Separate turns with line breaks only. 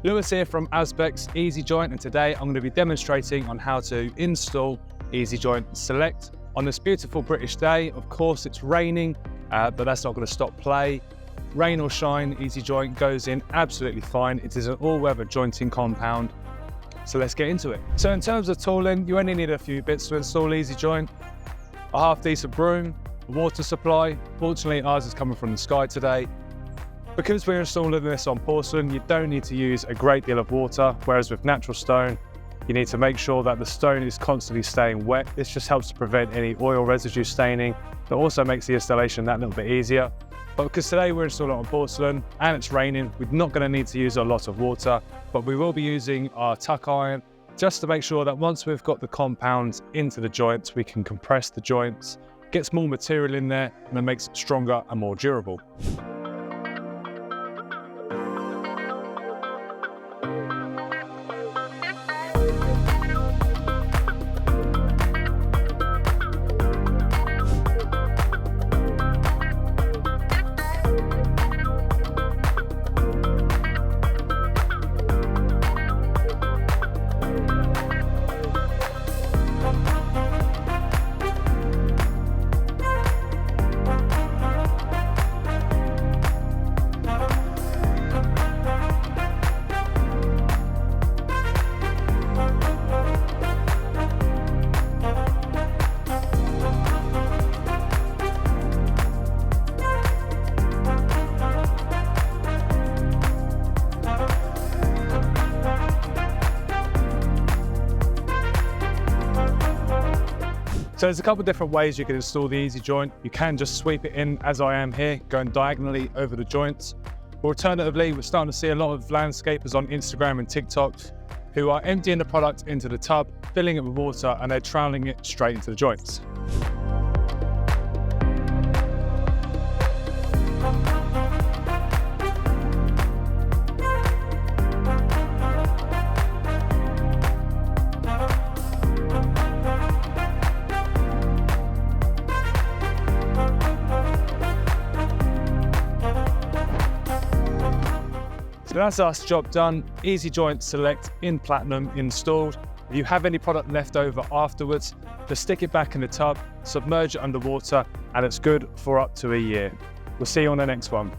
Lewis here from EASYJoint, and today I'm going to be demonstrating on how to install EASYJoint Select on this beautiful British day. Of course it's raining, but that's not going to stop play. Rain or shine, EASYJoint goes in absolutely fine. It is an all-weather jointing compound, so let's get into it. So in terms of tooling, you only need a few bits to install EASYJoint. A half-decent broom, a water supply. Fortunately ours is coming from the sky today. Because we're installing this on porcelain, you don't need to use a great deal of water, whereas with natural stone, you need to make sure that the stone is constantly staying wet. This just helps to prevent any oil residue staining. It also makes the installation that little bit easier. But because today we're installing on porcelain and it's raining, we're not going to need to use a lot of water, but we will be using our tuck iron just to make sure that once we've got the compounds into the joints, we can compress the joints, gets more material in there, and it makes it stronger and more durable. So there's a couple of different ways you can install the EASYJoint. You can just sweep it in as I am here, going diagonally over the joints. Or alternatively, we're starting to see a lot of landscapers on Instagram and TikTok who are emptying the product into the tub, filling it with water, and they're troweling it straight into the joints. So that's us, job done. EASYJoint Select in platinum installed. If you have any product left over afterwards, just stick it back in the tub, submerge it underwater, and it's good for up to a year. We'll see you on the next one.